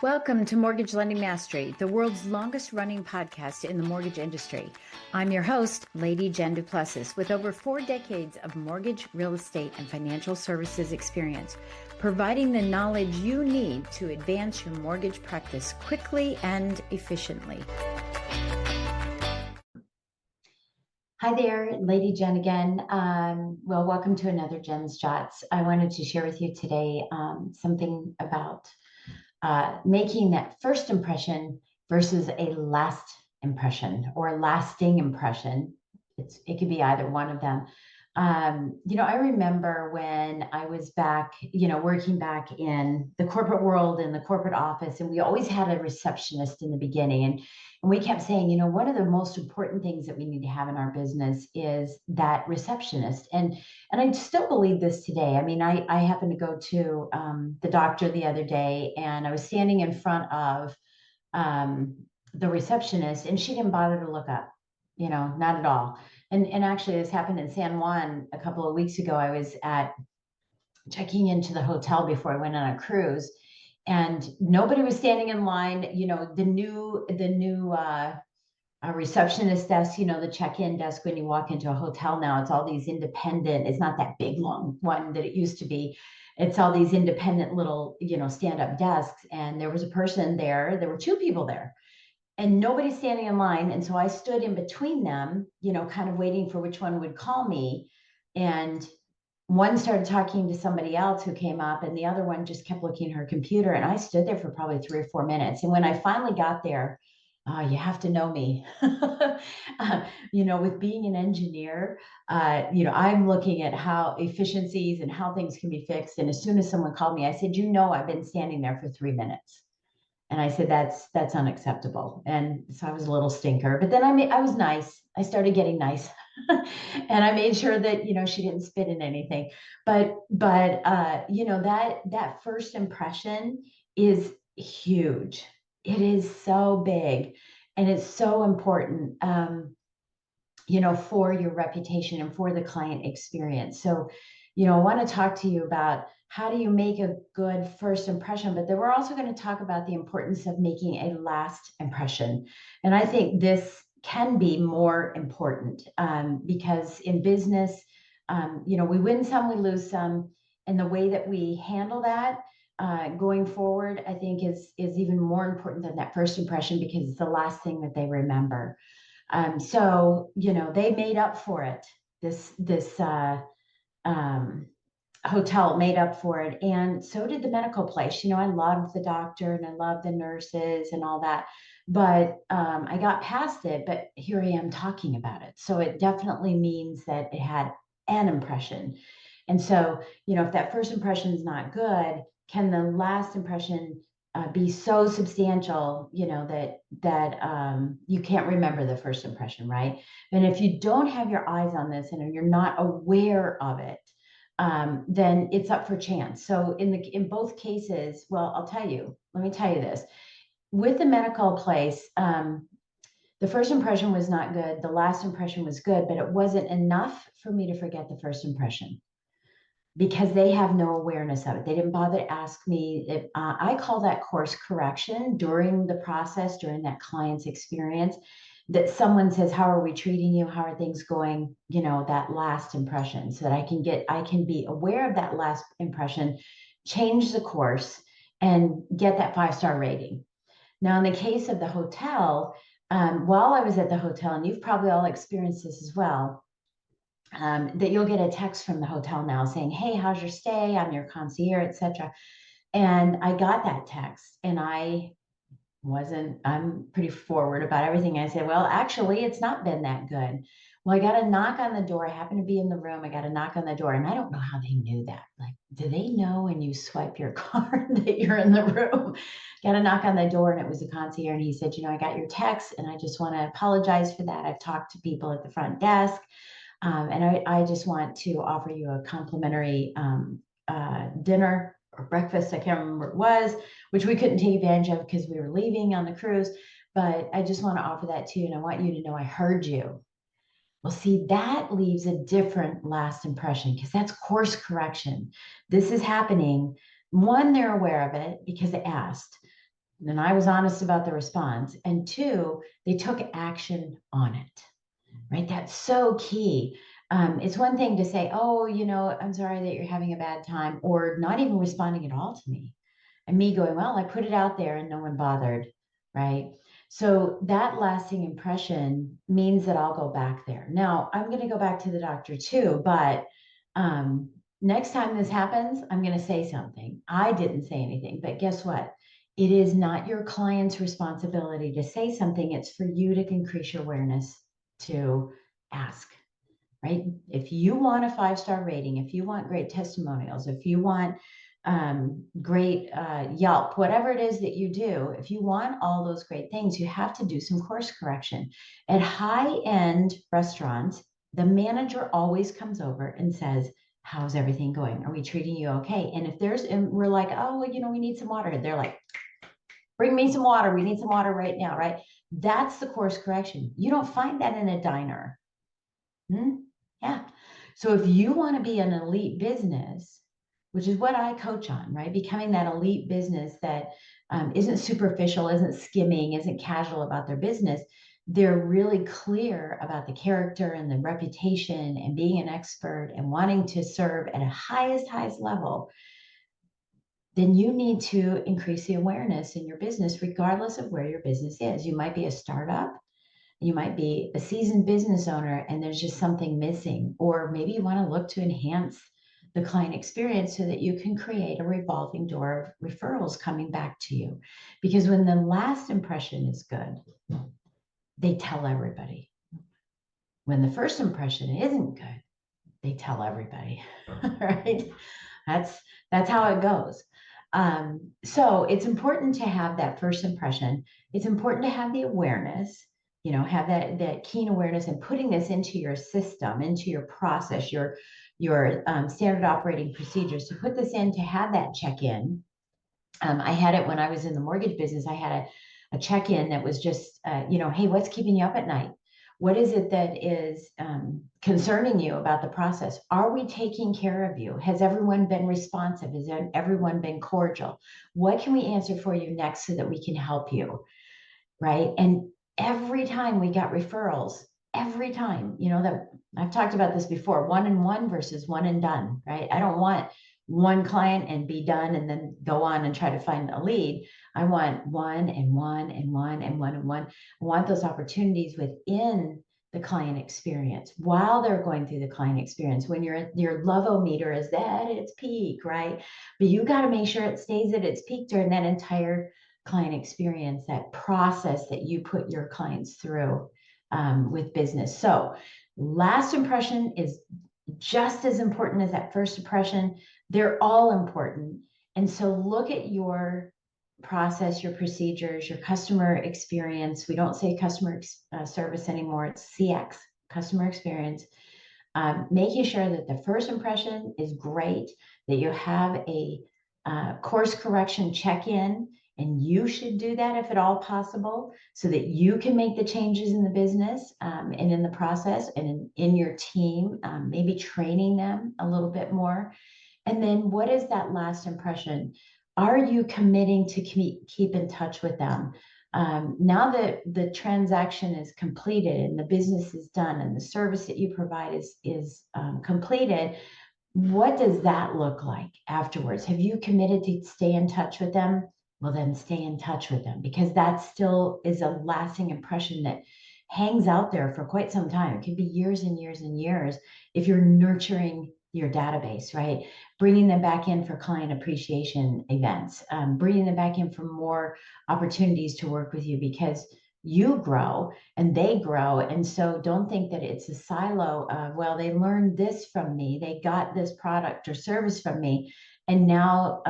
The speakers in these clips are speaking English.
Welcome to Mortgage Lending Mastery, the world's longest running podcast in the mortgage industry. I'm your host, Lady Jen Du Plessis, with over 4 decades of mortgage, real estate, and financial services experience, providing the knowledge you need to advance your mortgage practice quickly and efficiently. Hi there, Lady Jen again. Welcome to another Jen's Jots. I wanted to share with you today something about making that first impression versus a last impression or a lasting impression. It could be either one of them. I remember when I was back, working back in the corporate world, in the corporate office, and we always had a receptionist in the beginning. And we kept saying, one of the most important things that we need to have in our business is that receptionist. And I still believe this today. I mean, I happened to go to the doctor the other day, and I was standing in front of the receptionist, and she didn't bother to look up, not at all. And actually, this happened in San Juan a couple of weeks ago. I was checking into the hotel before I went on a cruise, and nobody was standing in line. The new receptionist desk, the check-in desk when you walk into a hotel now, it's all these independent. It's not that big long one that it used to be. It's all these independent little, stand-up desks. And there was a person there. There were 2 people there. And nobody's standing in line. And so I stood in between them, kind of waiting for which one would call me. And one started talking to somebody else who came up, and the other one just kept looking at her computer. And I stood there for probably 3 or 4 minutes. And when I finally got there, you have to know me, with being an engineer, I'm looking at how efficiencies and how things can be fixed. And as soon as someone called me, I said, I've been standing there for 3 minutes. And I said, that's unacceptable. And so I was a little stinker, but then I was nice. I started getting nice and I made sure that, she didn't spit in anything, but that first impression is huge. It is so big and it's so important, for your reputation and for the client experience. So, I want to talk to you about how do you make a good first impression, but then we're also going to talk about the importance of making a last impression. And I think this can be more important because in business, we win some, we lose some. And the way that we handle that going forward, I think is even more important than that first impression because it's the last thing that they remember. So, they made up for it. This hotel made up for it. And so did the medical place. I loved the doctor and I loved the nurses and all that, but I got past it, but here I am talking about it. So it definitely means that it had an impression. And so, if that first impression is not good, can the last impression be so substantial, that you can't remember the first impression, right? And if you don't have your eyes on this and you're not aware of it, then it's up for chance. So in both cases, let me tell you this. With the medical place, the first impression was not good. The last impression was good, but it wasn't enough for me to forget the first impression because they have no awareness of it. They didn't bother to ask me. I call that course correction during the process, during that client's experience, that someone says, how are we treating you? How are things going? That last impression, so that I can be aware of that last impression, change the course and get that 5-star rating. Now, in the case of the hotel, while I was at the hotel, and you've probably all experienced this as well, that you'll get a text from the hotel now saying, hey, how's your stay? I'm your concierge, etc. And I got that text and I'm pretty forward about everything. I said, well, actually, it's not been that good. Well, I got a knock on the door. I happened to be in the room. I got a knock on the door, and I don't know how they knew that. Like, do they know when you swipe your card that you're in the room? Got a knock on the door, and it was a concierge, and he said, I got your text, and I just want to apologize for that. I've talked to people at the front desk, and I just want to offer you a complimentary dinner or breakfast, I can't remember what it was, which we couldn't take advantage of because we were leaving on the cruise. But I just want to offer that to you, and I want you to know I heard you. Well, see, that leaves a different last impression because that's course correction. This is happening. One, they're aware of it because they asked. And I was honest about the response. And two, they took action on it, right? That's so key. It's one thing to say, oh, I'm sorry that you're having a bad time, or not even responding at all to me. And me going, well, I put it out there and no one bothered, right? So that lasting impression means that I'll go back there. Now, I'm going to go back to the doctor too, but um, next time this happens, I'm going to say something. I didn't say anything, but guess what? It is not your client's responsibility to say something. It's for you to increase your awareness to ask, right? If you want a 5-star rating, if you want great testimonials, if you want great Yelp, whatever it is that you do, if you want all those great things, you have to do some course correction. At high-end restaurants, the manager always comes over and says, how's everything going? Are we treating you okay? And if and we're like, oh, well, we need some water. They're like, bring me some water. We need some water right now, right? That's the course correction. You don't find that in a diner. Yeah. So if you want to be an elite business, which is what I coach on, right? Becoming that elite business that isn't superficial, isn't skimming, isn't casual about their business. They're really clear about the character and the reputation and being an expert and wanting to serve at a highest level. Then you need to increase the awareness in your business, regardless of where your business is. You might be a startup. You might be a seasoned business owner and there's just something missing, or maybe you want to look to enhance the client experience so that you can create a revolving door of referrals coming back to you. Because when the last impression is good, they tell everybody. When the first impression isn't good, they tell everybody, right? That's how it goes. So it's important to have that first impression. It's important to have the awareness, have that keen awareness and putting this into your system, into your process, your standard operating procedures, to put this in, to have that check-in. I had it when I was in the mortgage business. I had a check-in that was just, hey, what's keeping you up at night? What is it that is concerning you about the process? Are we taking care of you? Has everyone been responsive? Has everyone been cordial? What can we answer for you next so that we can help you? Right. And every time we got referrals, every time, that I've talked about this before, 1-and-1 versus 1-and-done, right? I don't want one client and be done and then go on and try to find a lead. I want 1-and-1 I want those opportunities within the client experience while they're going through the client experience. When your love-o-meter is at its peak, right? But you got to make sure it stays at its peak during that entire client experience, that process that you put your clients through with business. So last impression is just as important as that first impression. They're all important. And so look at your process, your procedures, your customer experience. We don't say customer service anymore. It's CX, customer experience. Making sure that the first impression is great, that you have a course correction check-in, and you should do that if at all possible, so that you can make the changes in the business and in the process and in your team, maybe training them a little bit more. And then what is that last impression? Are you committing to keep in touch with them? Now that the transaction is completed and the business is done and the service that you provide is completed, what does that look like afterwards? Have you committed to stay in touch with them? Well, then stay in touch with them, because that still is a lasting impression that hangs out there for quite some time. It could be years and years and years if you're nurturing your database, right? Bringing them back in for client appreciation events, bringing them back in for more opportunities to work with you, because you grow and they grow. And so don't think that it's a silo of, well, they learned this from me, they got this product or service from me, and now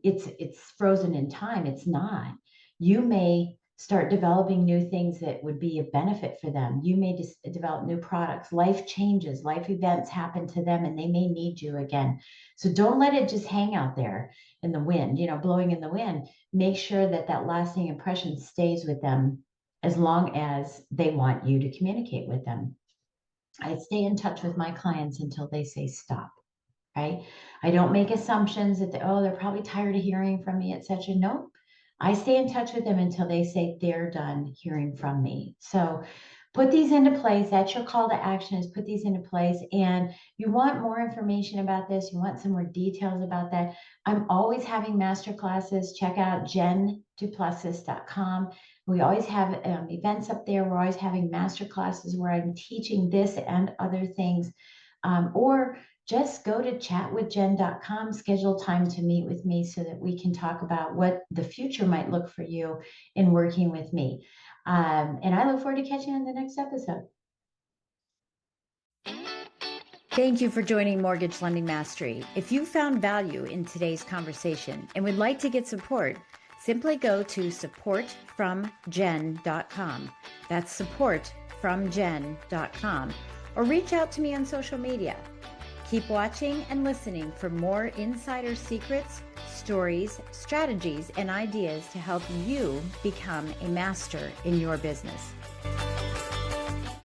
it's frozen in time. It's not. You may start developing new things that would be a benefit for them. You may just develop new products. Life changes, life events happen to them, and they may need you again. So don't let it just hang out there in the wind, blowing in the wind. Make sure that that lasting impression stays with them as long as they want you to communicate with them. I stay in touch with my clients until they say stop, right? I don't make assumptions that, they're probably tired of hearing from me, etc. Nope. I stay in touch with them until they say they're done hearing from me. So put these into place. That's your call to action, is put these into place. And you want more information about this, you want some more details about that, I'm always having master classes. Check out jenduplessis.com. We always have events up there. We're always having master classes where I'm teaching this and other things. Or just go to chatwithjen.com, schedule time to meet with me so that we can talk about what the future might look for you in working with me. And I look forward to catching you on the next episode. Thank you for joining Mortgage Lending Mastery. If you found value in today's conversation and would like to get support, simply go to supportfromjen.com. That's supportfromjen.com. Or reach out to me on social media. Keep watching and listening for more insider secrets, stories, strategies, and ideas to help you become a master in your business.